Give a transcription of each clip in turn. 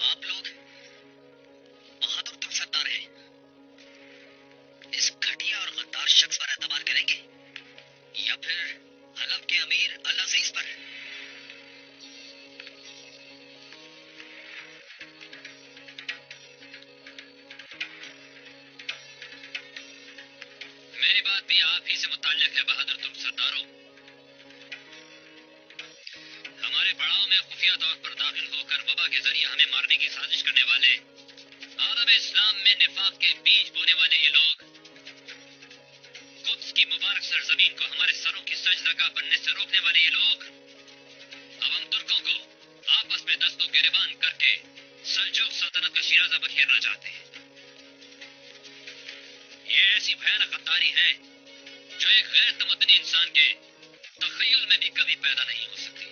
आप लोग बहादुर तुम सरदार हैं। इस घटिया और गद्दार शख्स पर एतबार करेंगे या फिर हलफ के अमीर अल अजीज पर? मेरी बात भी आप ही से मुताल्लिक है बहादुर तुम सरदारों। हमारे पड़ाव में खुफिया तौर पर दाखिल होकर वबा के जरिए हमें मारने की साजिश करने वाले, आलम इस्लाम में निफाक के बीज बोने वाले ये लोग कुद्स की मुबारक सरजमीन को हमारे सरों की सजदगा बनने से रोकने वाले ये लोग अब हम तुर्कों को आपस में दस्तों गिरेबान करके सल्जूक सल्तनत का शिराजा बखेरना चाहते हैं। ये ऐसी भयानक गद्दारी है जो एक गैर तमद्दुनी इंसान के तखय्युल में भी कभी पैदा नहीं हो सकती,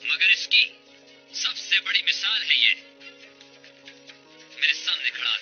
मगर इसकी सबसे बड़ी मिसाल है ये मेरे सामने खड़ा।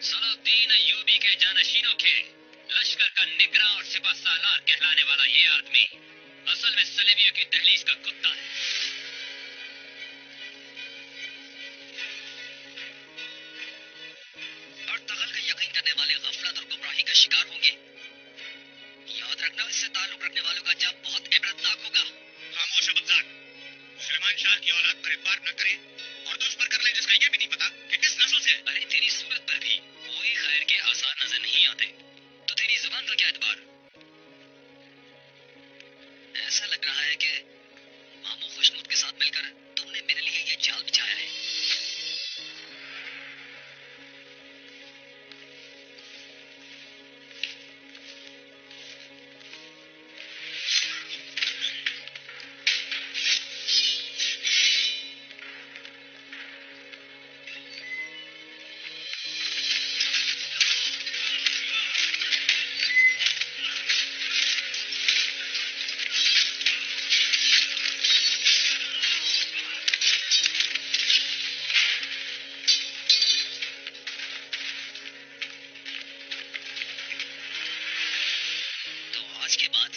सलाउद्दीन अय्यूबी के जानशीनों के लश्कर का निगरां और सिपह सालार कहलाने वाला ये आदमी असल में सलेबियों की दहलीज का कुत्ता है। और दखल का यकीन करने वाले गफलत और गुमराही का शिकार होंगे। याद रखना, इससे ताल्लुक रखने वालों का अंजाम बहुत इबरतनाक होगा। खामोश बदजात, सुलेमान शाह की औलाद पर एतबार न करें और तुझ पर कर ले जिसका ये भी नहीं पता कि किस नस्ल से। अरे तेरी सूरत पर भी कोई खैर के आसार नजर नहीं आते, तो तेरी जुबान का क्या एतबार? ऐसा लग रहा है कि मामू खुशनुद के साथ मिलकर तुमने मेरे लिए ये जाल बिछाया है। आज के बाद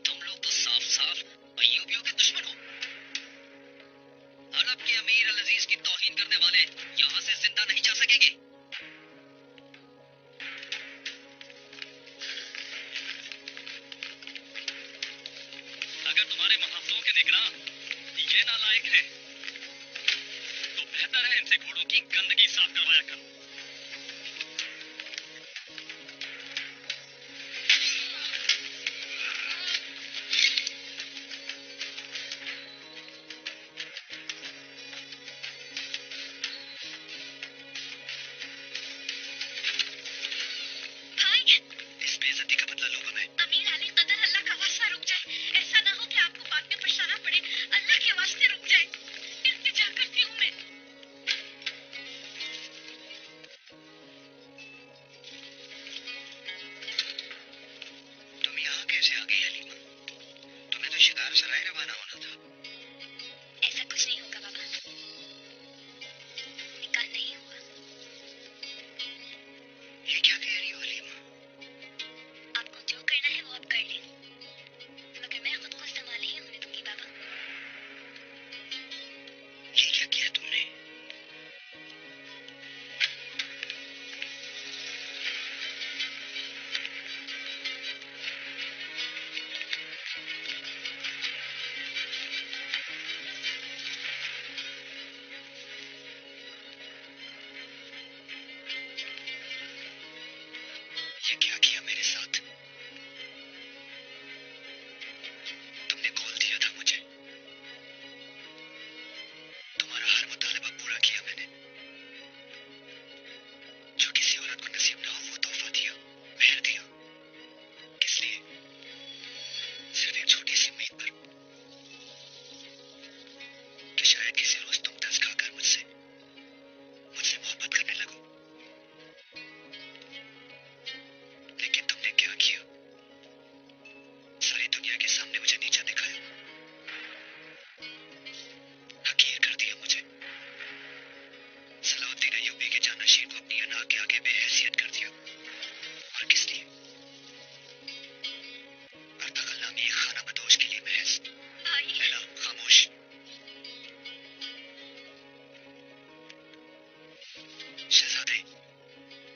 तुम लोग तो साफ साफ अय्यूबियों के दुश्मन हो। अरब के अमीर अल अजीज की तौहीन करने वाले यहाँ से जिंदा नहीं जा सकेंगे। अगर तुम्हारे मुहाफिजों के निगरां ये नालायक है तो बेहतर है इनसे घोड़ों की गंदगी साफ करवाया करो। इस बेइज्जती का बदला लूंगा मैं। अमीर अली कदर, अल्लाह का वास्ता रुक जाए। ऐसा ना हो कि आपको बाद में पछताना पड़े। अल्लाह के वास्ते रुक जाए, इल्तिजा करती हूँ मैं। तुम यहाँ कैसे आ गई हलीमा? तुम्हें तो शिकार सराय रवाना होना था। ऐसा कुछ नहीं होगा बाबा, निकाह नहीं हुआ। ये क्या कह रही हो हलीमा? आपको जो करना है वो आप कर लें, मगर मैं खुद को संभाल ही होने दूंगी बाबा। ये क्या किया तुमने? ये क्या किया मेरे साथ? तुमने कॉल दिया था मुझे, तुम्हारा हर मुतालबा पूरा किया मैंने। खुदा के आगे बेहैसियत कर दिया। और किस लिए? अर्तगल नामी एक खाना बदोश के लिए महज। लैला, खामोश। शहजादे,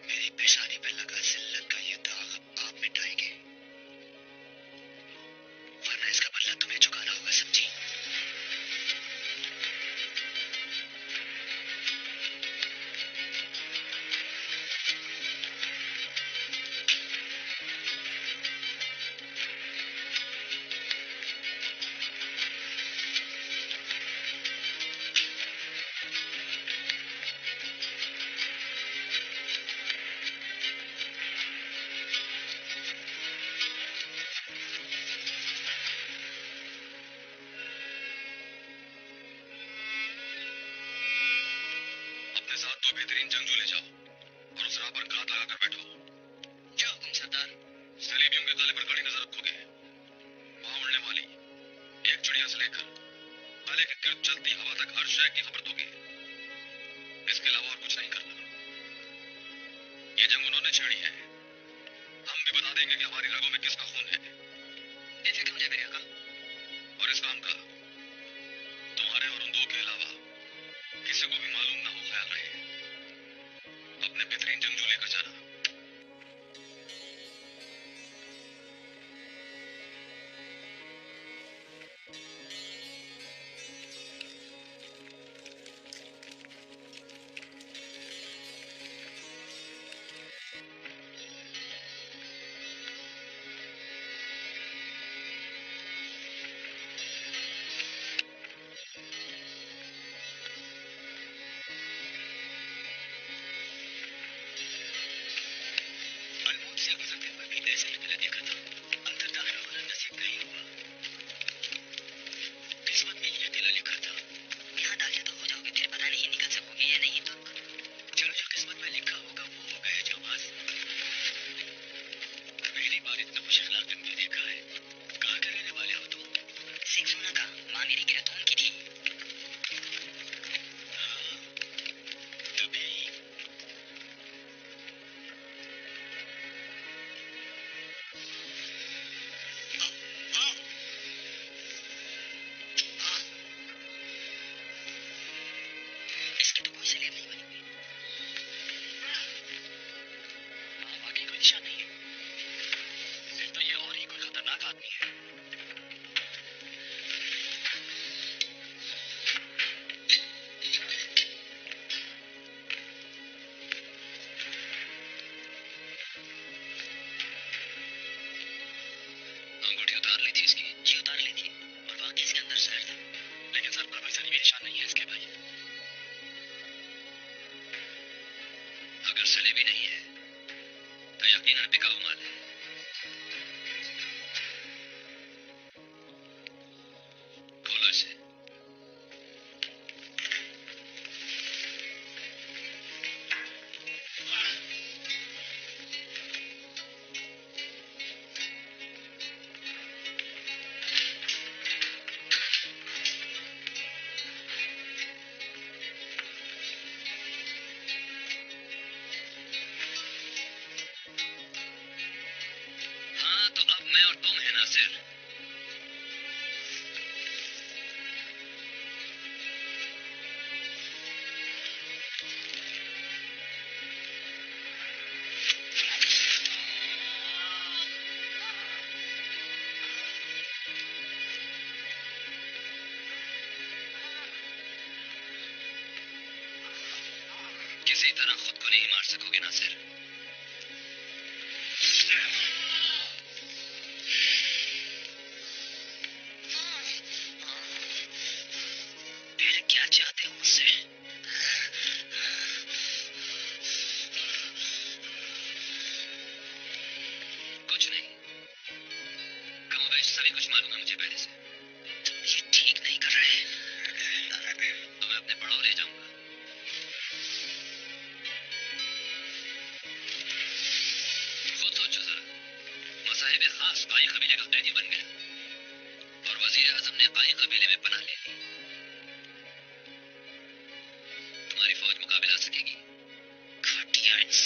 मेरी पेशानी पर लगा जिल्लत का ये दाग आप मिटाएंगे, वरना इसका बदला तुम्हें चुकाना होगा, समझी? अपने साथ दो बेहतरीन जंगजू ले जाओ और उस राह पर घात लगाकर बैठो। क्या हुक्म सरदार? सलीबियों के काले पर कड़ी नजर रखोगे। वहां उड़ने वाली एक चिड़िया से लेकर काले के गिर्द चलती हवा तक हर शय की खबर दोगे। इसके अलावा और कुछ नहीं करना। ये जंग उन्होंने छेड़ी है, हम भी बता देंगे कि हमारी रगों में किसका खून है। बेफिक्र हो जाए मेरे आका। और इस काम का तुम्हारे और उन दो के अलावा किसी को भी मालूम ना हो, ख्याल रहे। अपने बेहतरीन जंगजू लेकर जाना। अनमोल से गुजरते हुए भी ऐसे ही मिला देखा था। अंदर दाखिल होना नसीब नहीं हुआ। किस्मत में ये किला लिखा था। यहाँ दाखिल तो हो जाओगे, फिर पता नहीं निकल सकोगे या नहीं। तो चलो, जो किस्मत में लिखा होगा वो हो गए जाबाज। पहली बार इतना खुश अखलाक तुमने देखा है। कहाँ के रहने वाले हो तुम? सिक्सुना का। माँ मेरी गिरतोन की थी। हाँ, तभी इसकी तो कोई सलेब नहीं बनी हुई। हाँ, वाकई कोई निशान नहीं है। फिर तो ये और ही कोई खतरनाक आदमी है। अंगूठी उतार ली थी इसकी? जी उतार ली थी, और वाकई इसके अंदर जहर था। लेकिन सर पर कोई सलीबी निशान नहीं है इसके भाई। अगर सलीबी नहीं है तो यकीनन बिकाऊ माल है। खोलो इसे। हाँ, तो अब मैं और तुम है नासिर। किसी तरह खुद को नहीं मार सकोगे नासिर। फिर क्या चाहते हो मुझसे? कुछ नहीं। कमोबेश सभी कुछ मालूम है मुझे पहले से। ये ठीक नहीं कर रहे। तो मैं अपने पड़ाव ले जाऊंगा। खुद सोचो जरा, मसाहिब खास काई कबीले का कैदी बन गया और वजीर आजम ने काई कबीले में पनाह ले ली। तुम्हारी फौज मुकाबला सकेगी? घटिया इंसान।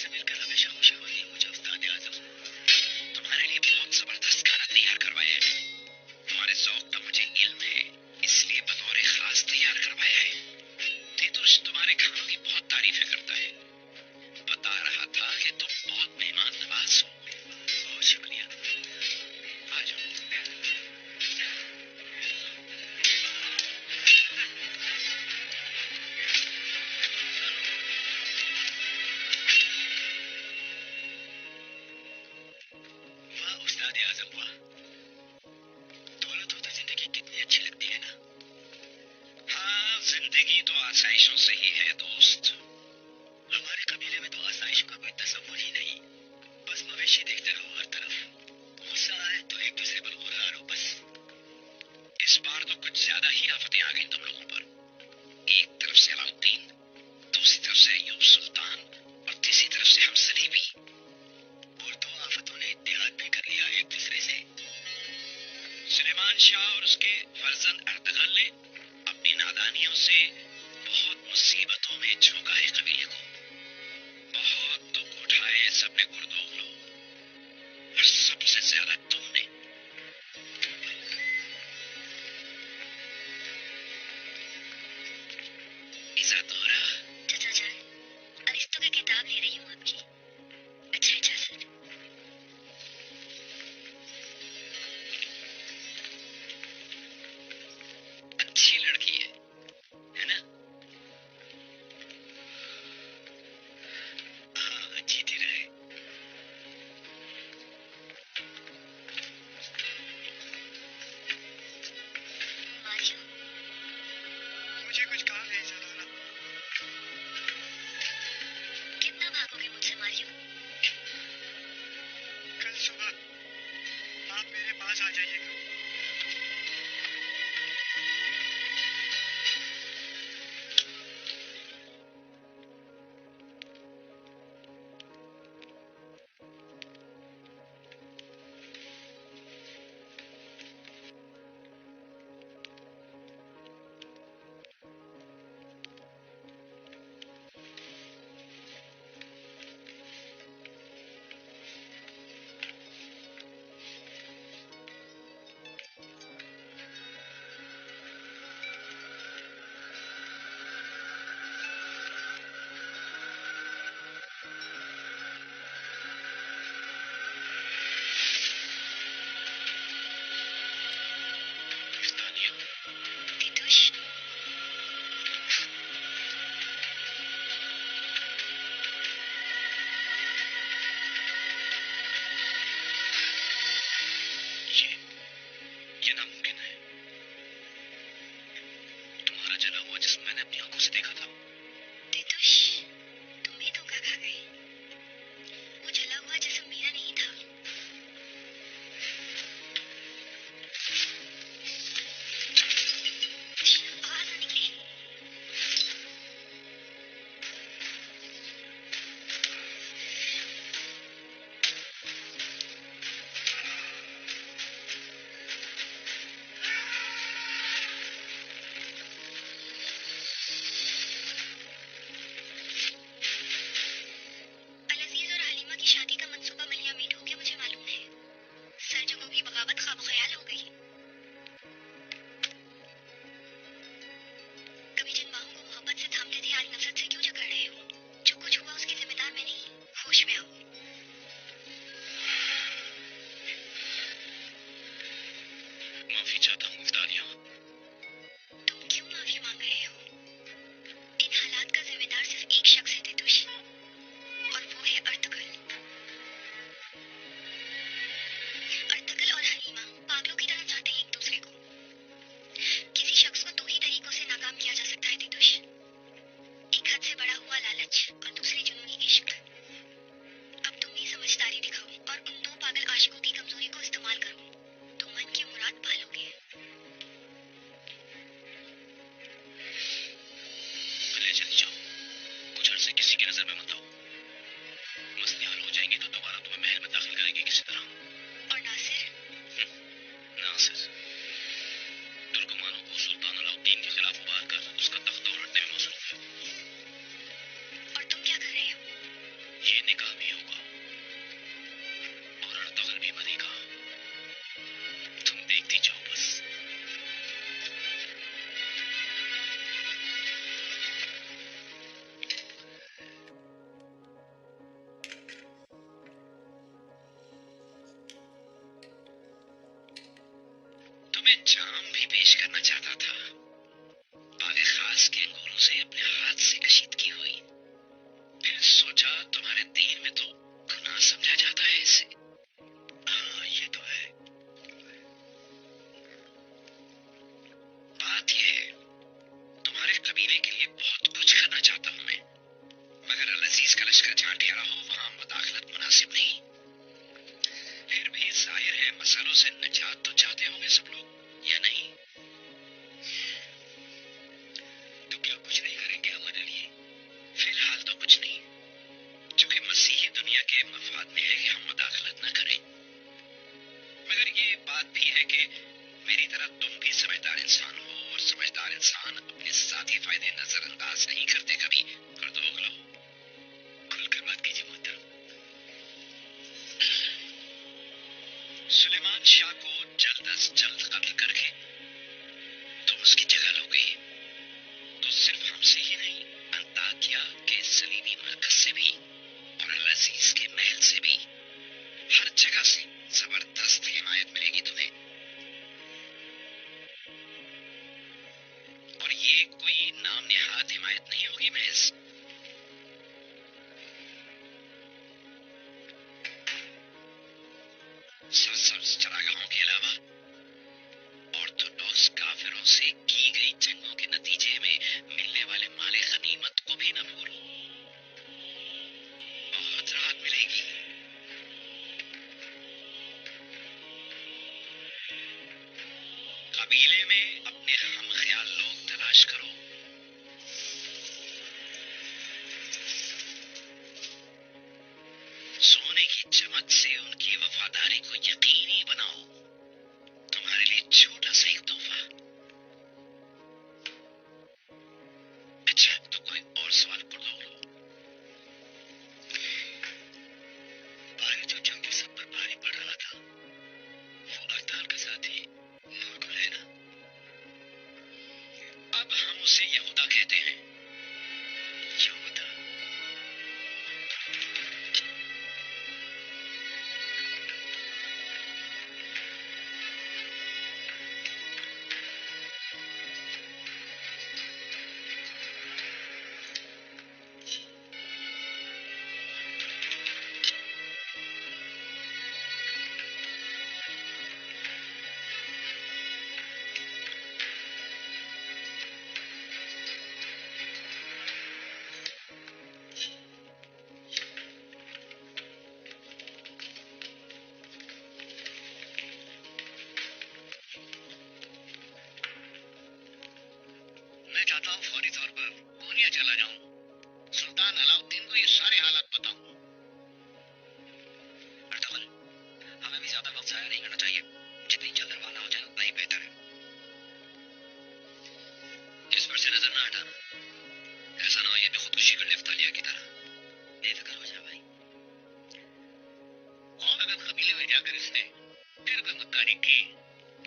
तुमसे मिलकर हमेशा खुशी होती है मुझे उस्ताद आजम। तुम्हारे लिए बहुत जबरदस्त खाना तैयार करवाया है। तुम्हारे ज़ौक़ का मुझे इल्म है, इसलिए बतौर खास तैयार करवाया है। तीतुश तुम्हारे खानों की बहुत तारीफें करता है। बता रहा था कि तुम बहुत मेहमान नवाज हो। बहुत शुक्रिया। आ जाओ। वाह उस्ताद आजम वाह, दौलत हो तो जिंदगी कितनी अच्छी लगती है ना। हाँ, जिंदगी तो आसाइशों से ही है दोस्त। हमारे कबीले में तो आसाइशों का कोई तस्वुर ही नहीं। बस मवेशी देखते रहो हर तरफ, गुस्सा आए तो एक दूसरे पर गुर्रा लो बस। इस बार तो कुछ ज्यादा ही आफतें आ गई तुम लोगों पर। एक तरफ से अलाउद्दीन, दूसरी तरफ से अय्यूब सुल्तान और तीसरी तरफ से हम सलीबी। और दो आफतों ने इत्तेहाद भी कर लिया एक दूसरे से। सुलेमान शाह और उसके फर्जंद अर्तगल ने अपनी नादानियों से बहुत मुसीबतों में झोंका है कबीले को। बहुत दुख उठाए सबने गुरदोगलो, और सबसे ज्यादा तुमने। इज़ातोरा, चाचा जान, अरिस्तो की किताब ले रही हूँ आपकी। अच्छा इजाजत। अच्छी लड़की है ना? बाद में है कि हम मुदाखलत न करें, मगर ये बात भी है कि मेरी तरह तुम भी समझदार इंसान हो, और समझदार इंसान अपने साथी फायदे नजरअंदाज नहीं करते कभी। कर दो अगला, खुलकर बात कीजिए मोहतरम। सुलेमान शाह को जल्द अज जल्द कत्ल करके तुम उसकी जगह लोगे, तो सिर्फ हमसे ही नहीं, अंताकिया के सलीबी मरकज से भी और अल अजीज के महल से भी, हर जगह से जबरदस्त हिमायत मिलेगी तुम्हें। और ये कोई नाम निहाद हिमायत नहीं होगी, महज सरसब्ज चरागाहों के अलावा ऑर्थोडॉक्स काफिरों से की गई जंगों के नतीजे में मिलने वाले माले गनीमत को भी न भूलो। बहुत राहत मिलेगी। कबीले में अपने हम ख्याल लोग तलाश करो, सोने की चमक से उनकी वफादारी को यकीनी बनाओ। तुम्हारे लिए छोटा सा एक तोहफा। अच्छा, तो कोई और सवाल कर दो। बाहर जो जंग सब पर भारी पड़ रहा था, वो अख्तार का साथी नूरगुल है ना? अब हम उसे यहूदा कहते हैं। यहूदा? मैं चाहता हूँ फौरी तौर पर पूर्णिया चला जाऊं, सुल्तान अलाउद्दीन को ये सारे हालात बताऊं। अर्तुगरुल, हमें भी ज्यादा वक्त जाया नहीं करना चाहिए। जितनी जल्द रवाना हो जाए उतना ही बेहतर है। इस पर से नजर ना हटाना, ऐसा ना हो ये भी खुदकुशी कर ले अफ्तालिया की तरह। बेफिक्र हो जा भाई। और अगर कबीले में जाकर इसने फिर कोई मुद्दारी की,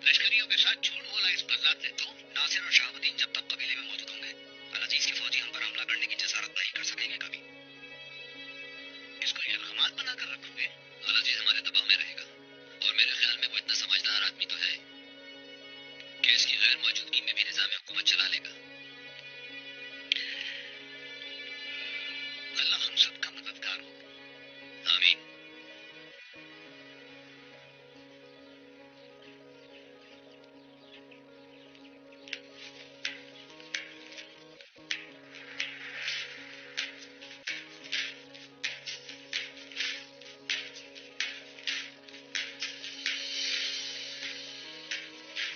लश्करियों के साथ झूठ बोला इस बल्लाद ने, तो नासिर और शहाबुद्दीन जब तक कबीले में मौजूद होंगे, अल अजीज के फौजी हम पर हमला करने की जसारत नहीं कर सकेंगे कभी। इसको यरगमाल बनाकर रखोगे? अल अजीज हमारे दबाव में रहेगा, और मेरे ख्याल में वो इतना समझदार आदमी तो है कि इसकी गैर मौजूदगी में भी निजाम हुकूमत चला लेगा। अल्लाह हम सबका मददगार हो। आमीन।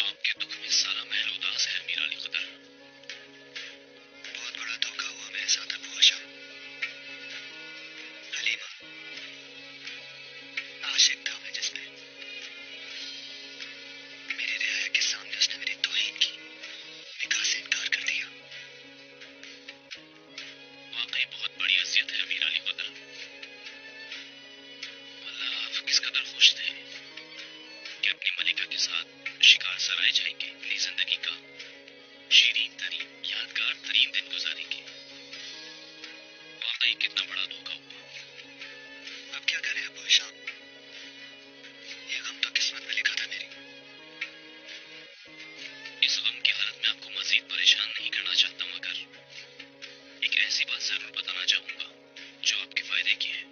आपके दुख में सारा महल उदास है मीर अली खुदा। बहुत बड़ा धोखा हुआ मेरे साथ अबू हशम। हलीमा, आशिक था मैं जिस पे। मेरे रियाया के सामने उसने मेरी तौहीन की, निकाह से इनकार कर दिया। वाकई बहुत बड़ी अज़ियत है मीर अली खुदा। अल्लाह, आप किस कदर खुश थे कि अपनी मलिका के साथ शिकार सराय जाएंगे, अपनी जिंदगी का शीरीन तरीन, यादगार तरीन दिन गुजारेंगे। वाकई कितना बड़ा धोखा हुआ। अब क्या करें अबू हिशाम, ये गम तो किस्मत में लिखा था मेरी। इस गम की हालत में आपको मजीद परेशान नहीं करना चाहता, मगर एक ऐसी बात जरूर बताना चाहूंगा जो आपके फायदे की है।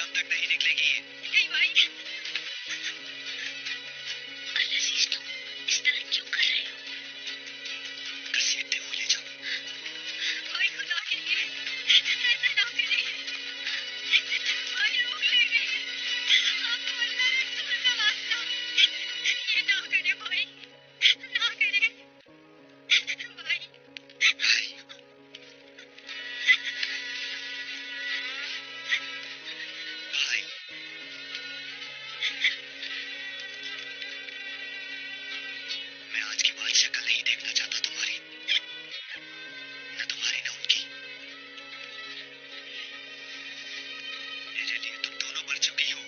शाम तक नहीं निकलेगी। नहीं भाई, अजीज तुम इस तरह क्यों कर रहे हो? घसीटते हुए ले जाओ। भाई खुदा के लिए ऐसा ना करिए भाई, रोक लेंगे आपको, अल्लाह रसूल का वास्ता ये ना करे भाई, ना करे भाई। भाई भाई मैं आज के बाद शक्ल नहीं देखना चाहता तुम्हारी, न तुम्हारी न उनकी। मेरे लिए तुम दोनों मर चुकी हो।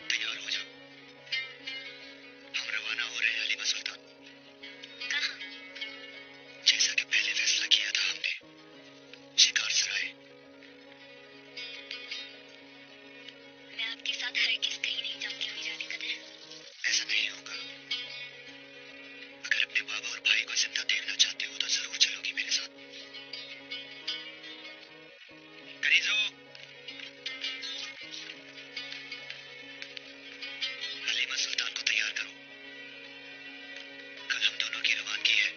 तैयार हो जाओ, हम रवाना हो रहे हैं हलीमा सुल्तान। कहाँ? जैसा कि पहले फैसला किया था हमने, शिकार सराय। मैं आपके साथ हरगिज़ कहीं नहीं जाऊंगी मीरानी कदर। ऐसा नहीं होगा। अगर अपने बाबा और भाई को जिंदा देखना चाहते हो तो जरूर चलोगी मेरे साथ। कनीजो, हलीमा सुल्तान को तैयार करो, कल हम दोनों की रवानगी है।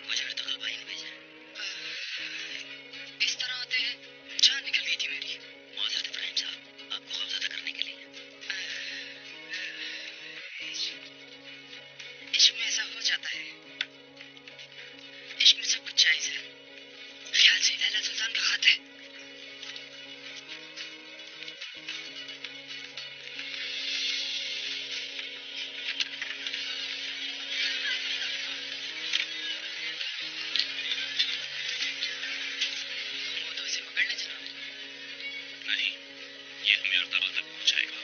मुझे भी तो कल भाई ने भेजा है। इस तरह होते हैं, जान निकल गई थी मेरी। मुआज़रत इब्राहिम साहब, आपको खौफज़दा करने के लिए। इश्क में ऐसा हो जाता है। इश्क में सब कुछ जायज़ है। ख्याल से लैला सुल्तान का खत है। वो तो इसे पकड़ने चला है। नहीं, ये हमें अर्ताबल तक पहुंचाएगा।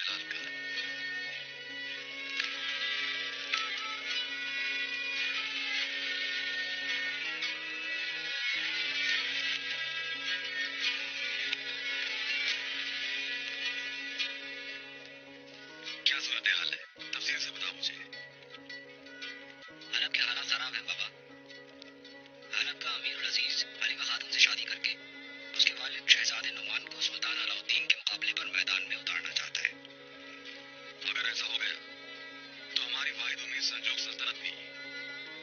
जलाल का। क्या सूरत हाल है, तफसील से बताओ मुझे। अरब के हालात खराब हैं बाबा। अरब का अमीरुल अजीज खलीफा खातून से शादी करके उसके वालिद शहजादे नुमान को सुल्तान अलाउद्दीन के मुकाबले पर मैदान में उतारना चाहता है। अगर ऐसा हो गया तो हमारी वाहिद उम्मीद सल्जूक सल्तनत भी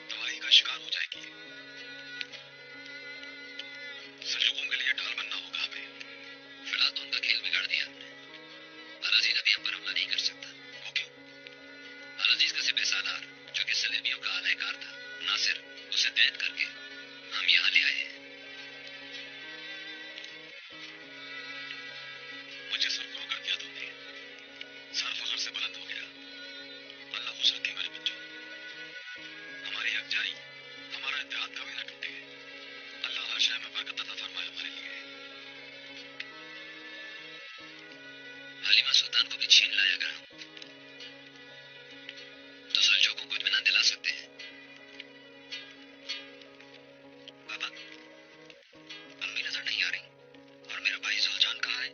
तबाही का शिकार हो जाएगी। सल्जूकों के लिए ढाल बनना होगा हमें। फिलहाल तो उनका खेल बिगाड़ दिया हमने। अल-अजीज अभी हम पर हमला नहीं कर सकता। वो क्यों? अल-अजीज का सिपह सालार जो कि सलेबियों का आलाकार था, नासिर, उसे कैद करके हम यहाँ ले आए हैं। मुझे सरफरो कर दिया तुमने। सर फखर से बुलंद हो गया। अल्लाह खुश रखे मेरे बच्चों। हमारी यकजाई, हमारा इत्तेहाद कभी ना टूटे। अल्लाह हर शय में बरकत अता फरमाए हमारे लिए। हलीमा सुल्तान को भी छीन लाया अगर हम तो सल्जूकों को इत्मीनान दिला सकते हैं। बाबा, अम्मी नजर नहीं आ रही और मेरा भाई जुलजान कहाँ है?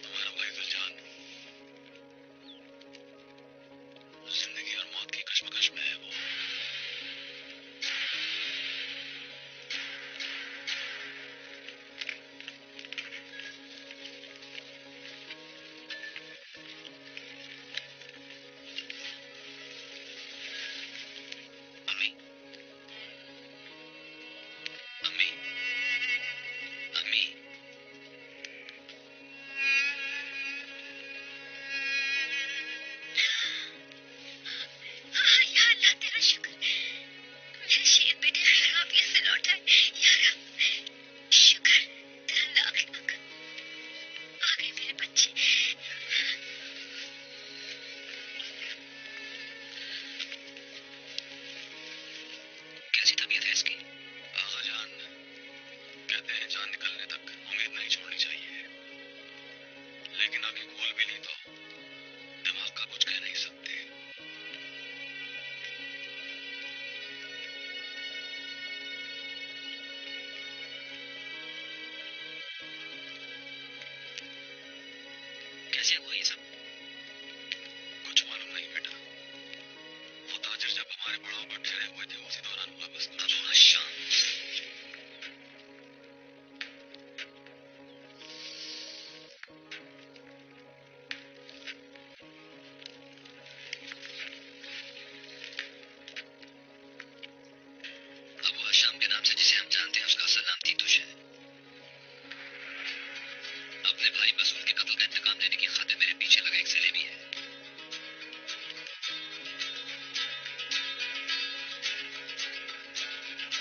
तुम्हारा भाई जुलजान जिंदगी और मौत की कश्मकश में है। वो अम्मी, अम्मी, अम्मी। हाँ, या अल्लाह तेरा शुक्र, मेरे शेर बेटे खैराबियत से लौट आए। या रब, शुक्र तेरा लाख लाख। आ गए मेरे बच्चे। कैसी तबीयत है इसकी? आगा जान कहते हैं जान निकलने तक उम्मीद नहीं छोड़नी चाहिए, लेकिन अभी बोल भी ली तो दिमाग का कुछ कह नहीं सकते। कैसे हुआ ये सब? कुछ मालूम नहीं बेटा। वो ताजिर जब हमारे पड़ाव पर ठहरे हुए थे उसी दौरान हुआ बस कुछ। अबू हश्शाम, अबू हश्शाम के नाम से जिसे हम जानते हैं उसका असल नाम तीतुश है। अपने भाई बसूल के कत्ल का इंतकाम लेने की खातिर मेरे पीछे लगा एक सलेबी है।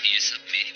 ये सब मेरी